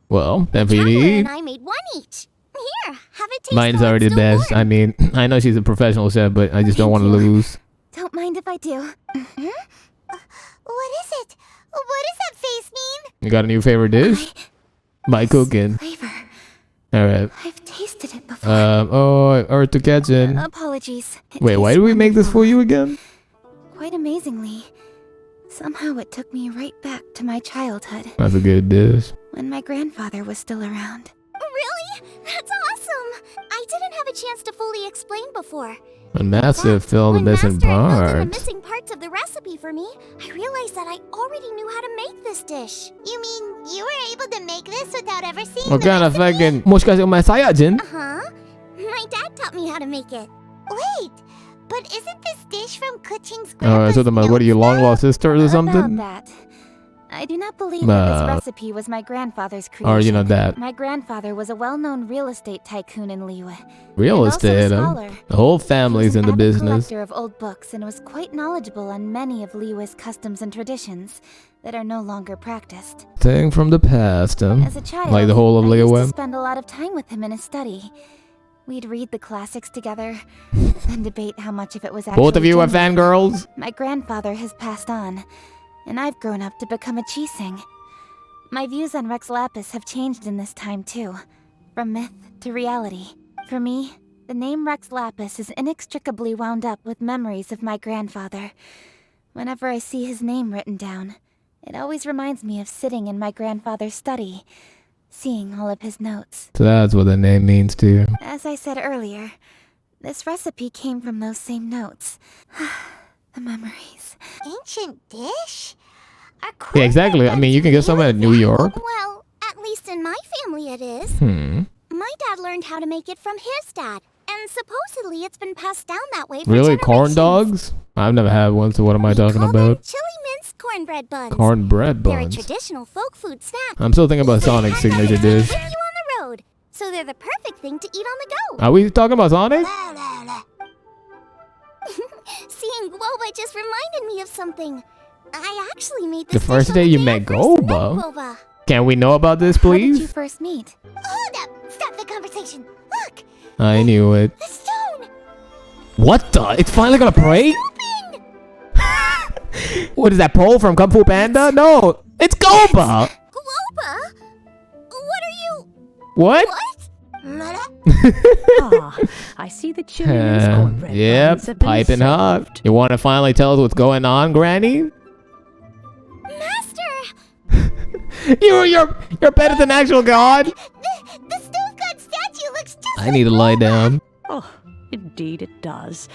Well, then for you to Traveler eat. and I made one each. Here, have it taste. Mine's while already it's the still best. warm. I mean, I know she's a professional chef, but I just don't want to lose. Don't mind if I do. What is it? What does that face mean? You got a new favorite dish? By cooking. Flavor. Alright. I've tasted it before. Or to catch in. Apologies. It Wait, why tastes did we make this for wonderful. you again? Quite amazingly, somehow it took me right back to my childhood, That's a good dish. when my grandfather was still around. Really? That's awesome! I didn't have a chance to fully explain before. And Master filled the When missing Master filled in the parts. missing parts of the recipe for me, I realized that I already knew how to make this dish. You mean you were able to make this without ever seeing What the kind of recipe? fucking Moonchase my Saiyajin? Uh-huh. My dad taught me how to make it. Wait, but isn't this dish from keqing's Alright, so what are you, long lost sisters or something? About that, I do not believe that this recipe was my grandfather's creation. Or you know that. My grandfather was a well-known real estate tycoon in Liyue. Real and also a estate, huh? scholar. The whole He was family's an in the avid business. collector of old books and was quite knowledgeable on many of Liyue's customs and traditions that are no longer practiced. Thing from the past, huh? As a child, Like the whole of I used to Liyue. spend a lot of time with him in his study. We'd read the classics together, then debate how much of it was actually Both of you are genuine. fangirls? My grandfather has passed on, and I've grown up to become a xiangling. My views on Rex Lapis have changed in this time too, from myth to reality. For me, the name Rex Lapis is inextricably wound up with memories of my grandfather. Whenever I see his name written down, it always reminds me of sitting in my grandfather's study, seeing all of his notes. So that's what the name means to you. As I said earlier, this recipe came from those same notes. The memories. Ancient dish? Yeah, exactly. I mean, you can get some at New York. Well, at least in my family it is. My dad learned how to make it from his dad, and supposedly it's been passed down that way for Really? Corn generations. dogs? I've never had one, so what am I talking Call them about? chili mince cornbread buns. Cornbread They're a buns. traditional folk food snack. I'm still thinking about Sonic's signature dish. With you on the road, so they're the perfect thing to eat on the go. Are we talking about Sonic? Seeing gouba just reminded me of something. I actually made The this first dish on day the you I met first met gouba? gouba. Can we know about this, How did you please? first meet? Hold up! Stop the conversation. Look, I knew it. the stone. What the? It's finally gonna pray? Open. What is that, pole from Kung Fu Panda? No, it's Gouba! Gouba? What are you? What? Ah, I see the chili mince cornbread buns Yep, have been piping hot. served. You wanna finally tell us what's going on, Granny? Master! You're better than actual God! The stove god statue looks just I need to lie down. Oh, indeed it does.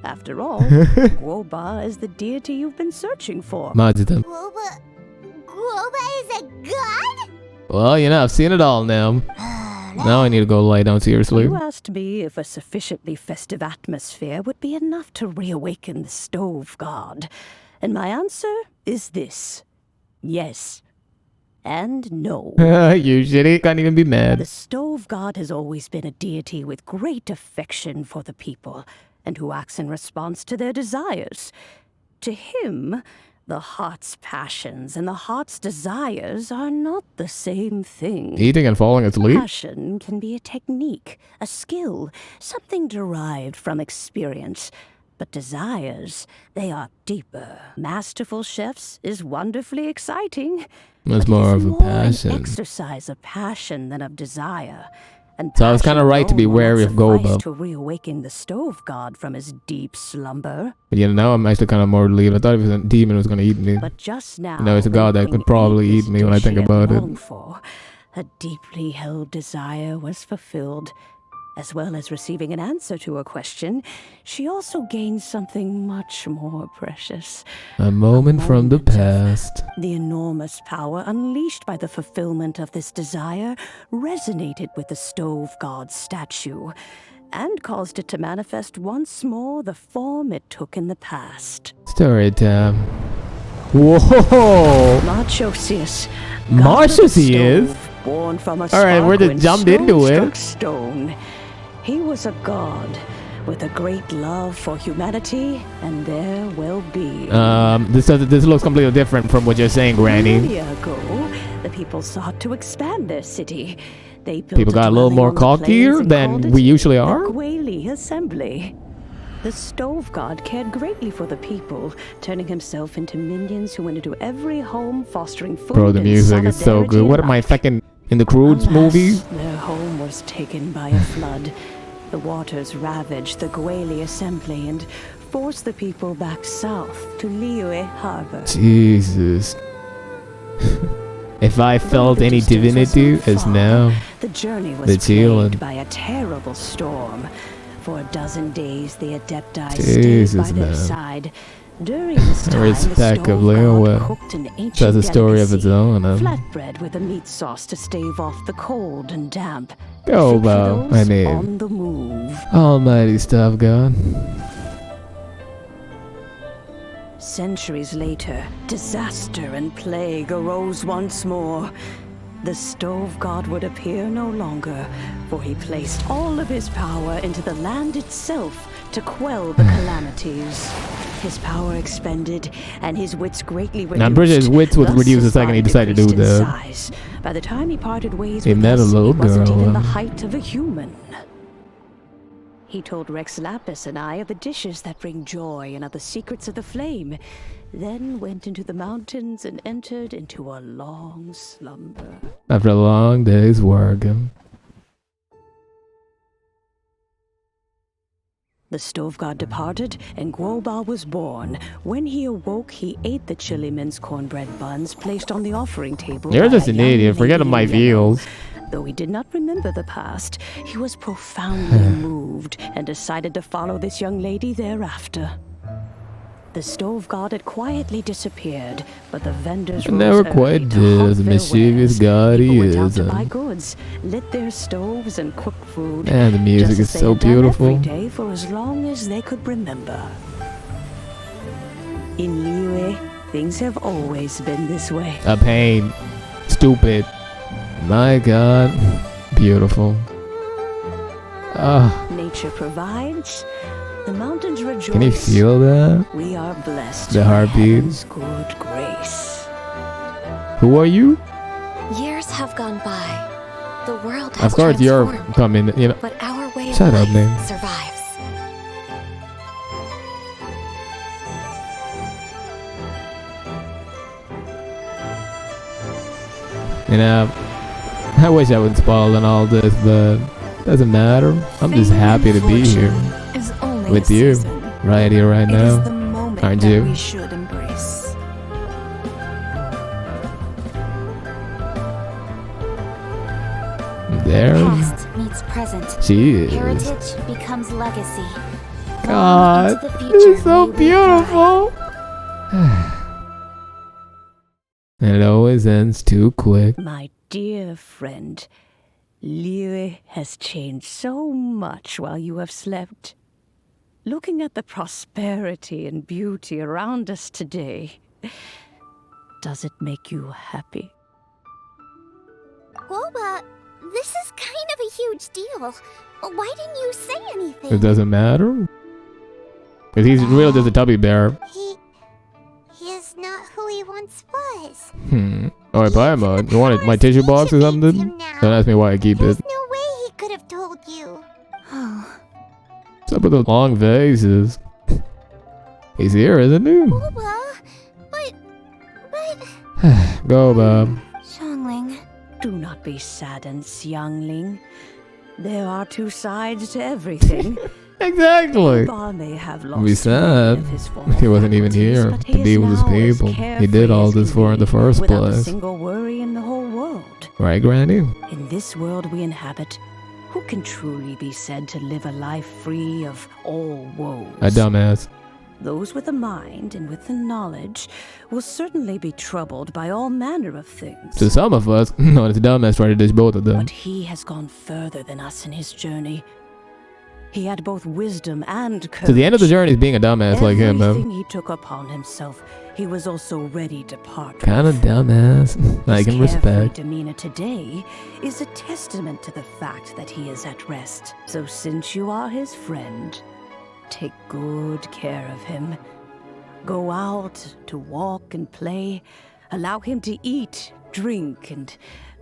After all, Gouba is the deity you've been searching for. Majitan. Gouba is a god? Well, you know, I've seen it all now. Now I need to go lie down seriously. You asked me if a sufficiently festive atmosphere would be enough to reawaken the stove god. And my answer is this. Yes. And no. You shitty, can't even be The mad. stove god has always been a deity with great affection for the people, and who acts in response to their desires. To him, the heart's passions and the heart's desires are not the same thing. Eating and falling asleep? Passion can be a technique, a skill, something derived from experience. But desires, they are deeper. Masterful chefs is wonderfully exciting. That's but it more is of a more an passion. exercise of passion than of desire. And So I was kinda passion right to be alone will wary not of Gouba. suffice to reawaken the stove god from his deep slumber. But you know, now I'm actually kind of more relieved. I thought it was a demon who was gonna eat me. But just now, No, it's a god that when could probably ate eat this me when I dish think he had about it. longed for, a deeply held desire was fulfilled. As well as receiving an answer to a question, she also gained something much more precious. A moment from the moment of past. The enormous power unleashed by the fulfillment of this desire resonated with the stove god's statue and caused it to manifest once more the form it took in the past. Story time. Whoa! Marchosius. Marchosius? Born from a Alright, we're just jumped into it. stone. He was a god with a great love for humanity and their well-being. This looks completely different from what you're saying, Granny. Millennia ago, the the people sought to expand their city. They built People got a little dwelling more on the plains cockier and than called it we usually the are. Guili Assembly. The stove god cared greatly for the people, turning himself into minions who went into every home, fostering food Bro, the and music is so solidarity good. What am I alike. fucking in the Croods Alas, movie? their home was taken by a flood. The waters ravaged the Guili Assembly and forced the people back south to Liyue Harbor. Jesus. If I felt Though the any distance was divinity, not it's far, now. The journey was It's healing. plagued by a terrible storm. For a dozen days, the Adepti Jesus, stayed by their man. side. During this time, Respect the of stove Liyue. god cooked an ancient That's a story of its delicacy, own. flatbread with a meat sauce to stave off the cold and damp. Go, Fit for Bo. those I mean, on the move. almighty stuff, God. Centuries later, disaster and plague arose once more. The stove god would appear no longer, for he placed all of his power into the land itself to quell the calamities. His power expended, and his wits greatly reduced. And I'm pretty sure his wits would Thus reduce the his second he body decided to do decreased in that. size. By the time he parted ways He with met a us, little he wasn't girl, even the um. height of a human. He told Rex Lapis and I of the dishes that bring joy and of the secrets of the flame, then went into the mountains and entered into a long slumber. After a long day's work. The stove god departed, and Gouba was born. When he awoke, he ate the chili mince cornbread buns placed on the offering table. You're by just a an young idiot. Forget lady my in yellow. views. Though he did not remember the past, he was profoundly moved and decided to follow this young lady thereafter. The stove god had quietly disappeared, but the vendors I never rose quite early to did, hawk the their mischievous wares. god he People went out is, to buy goods, lit their stoves, and cook food. And the music just is as they so had done beautiful. every day for as long as they could remember. In Liyue, things have always been this way. A pain. Stupid. My God. Beautiful. Ah, Nature provides, the mountains rejoice. can you feel that? We are blessed. The by heartbeat. heaven's good grace. Who are you? Years have gone by. The world has Of course you're transformed, coming, you know. but our way Shut of up, life man. survives. You know, I wish I would spoil in all this, but doesn't matter. I'm just happy to be here Is only with a you, season. right here, right It is now. the moment Aren't that you? we should embrace. There Past meets present. she is. Heritage becomes legacy. God, Into the this future, is so may we thrive. beautiful. And it always ends too quick. My dear friend, Liyue has changed so much while you have slept. Looking at the prosperity and beauty around us today, does it make you happy? Gouba, this is kind of a huge deal. Why didn't you say anything? It doesn't matter. Because he's real just a tubby bear. He is not who he once was. Alright, paimon. You want my tissue box or something? Don't ask me why I keep it. There's no way he could have told you. What's up with the long faces? He's here, isn't he? Gouba, but... Go, Bob. Xiangling. Do not be saddened, xiangling. There are two sides to everything. Exactly. Ba may have lost Be many sad. of his former He wasn't even faculties, here but to he be is with his now as people. He carefree did all as this can for in the be, first without a place. single worry in the whole world. Right, Granny? In this world we inhabit, who can truly be said to live a life free of all woes? A dumbass. Those with a mind and with the knowledge will certainly be troubled by all manner of things. To some of us, no, it's a dumbass trying to ditch both of them. But he has gone further than us in his journey. He had both wisdom and courage. To the end of the journey is being a dumbass like him, Everything man. he took upon himself, he was also ready to part Kind of with. dumbass. I His can carefree respect. demeanor today is a testament to the fact that he is at rest. So since you are his friend, take good care of him. Go out to walk and play. Allow him to eat, drink and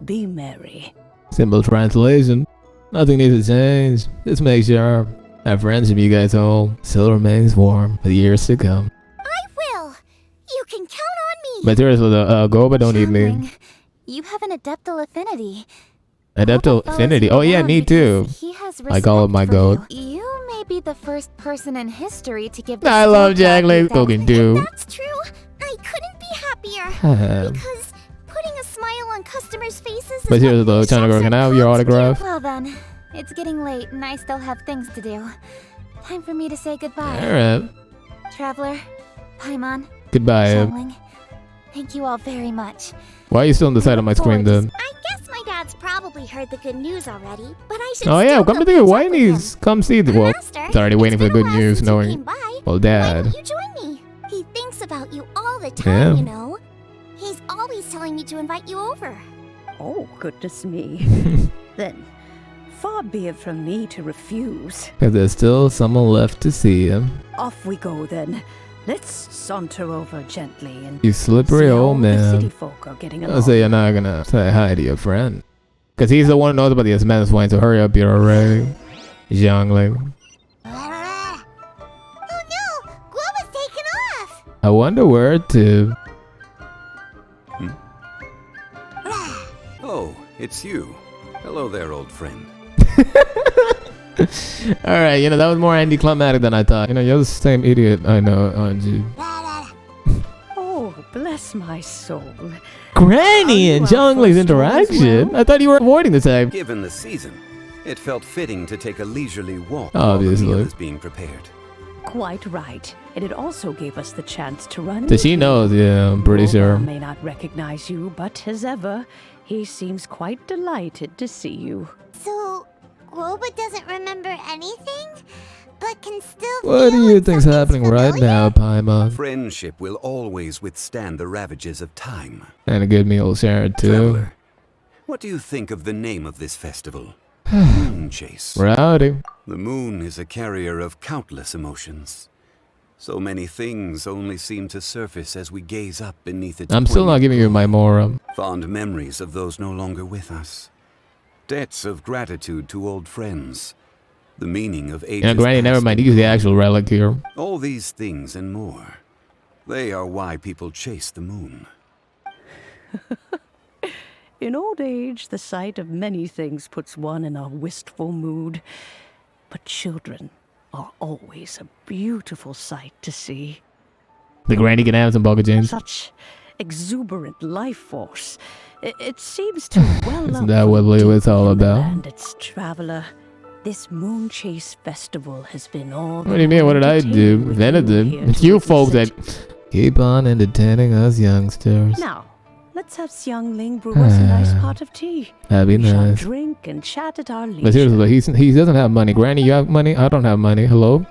be merry. Simple translation. Nothing needs to change. Just make sure our friendship you guys hold still remains warm for years to come. I will. You can count on me. But seriously, the Gouba don't need me. Xiangling, you have an adeptal affinity. Adeptal Gouba affinity. follows Oh you yeah, around me too. because he has I call it my respect for goat. You may be the first person in history to give. I love xianglings. Cooking too. That's true. I couldn't be happier. Because putting a smile on customers' faces is But seriously though, Chanagor, can I have your autograph? Well then, it's getting late and I still have things to do. Time for me to say goodbye. Alright. Traveler, Paimon, Goodbye. Xiangling, thank you all very much. Why are you still on the side of my screen then? I guess my dad's probably heard the good news already, but I should Oh yeah, still come to go think of it, catch why up didn't with you him. come see the well? Master, It's already waiting for the been a good while news, since you knowing came by. well, Why Dad. don't you join me? He thinks about you all the Yeah. time, you know. He's always telling me to invite you over. Oh, goodness me. Then, far be it from me to refuse. Cause there's still someone left to see him. Off we go then. Let's saunter over gently and You slippery see how old the city man. folk are getting I'll along. say you're not gonna say hi to your friend. Cause he's the one who knows about the Asman's wine, so hurry up here already. Xiangling. Oh no! Guoba's taken off! I wonder where to. Oh, it's you. Hello there, old friend. Alright, that was more anticlimactic than I thought. You're the same idiot I know, aren't you? Oh, bless my soul. Granny and Xiangling's interaction? I thought you were avoiding the type. Given the season, it felt fitting to take a leisurely walk Obviously. while the meal is being prepared. Quite right. And it also gave us the chance to run. Does she knows? Yeah, I'm pretty Gouba sure. may not recognize you, but as ever, he seems quite delighted to see you. So, Gouba doesn't remember anything? But can still What do feel you when think's something's happening right familiar? now, Paimon? Friendship will always withstand the ravages of time. And a good meal shared too. Traveler, what do you think of the name of this festival? Moonchase. Rowdy. The moon is a carrier of countless emotions. So many things only seem to surface as we gaze up beneath its I'm still not poignant giving you glow. my more. Fond memories of those no longer with us. Debts of gratitude to old friends. The meaning of ages Granny, never past mind. and Use the actual relic here. all these things and more. They are why people chase the moon. In old age, the sight of many things puts one in a wistful mood. But children are always a beautiful sight to see. The granny can have some Boca James. Such exuberant life force. It seems to well Isn't up that from what Liyue is deep all in the about? land. It's traveler. This Moonchase festival has been all. What do you mean? What did I do? Venison. It's you folks that keep on entertaining us youngsters. Now, let's have Xiangling brew us a nice pot of tea. That'd be We shall nice. drink and chat at our leisure. But seriously, he doesn't have money. Granny, you have money? I don't have money. Hello?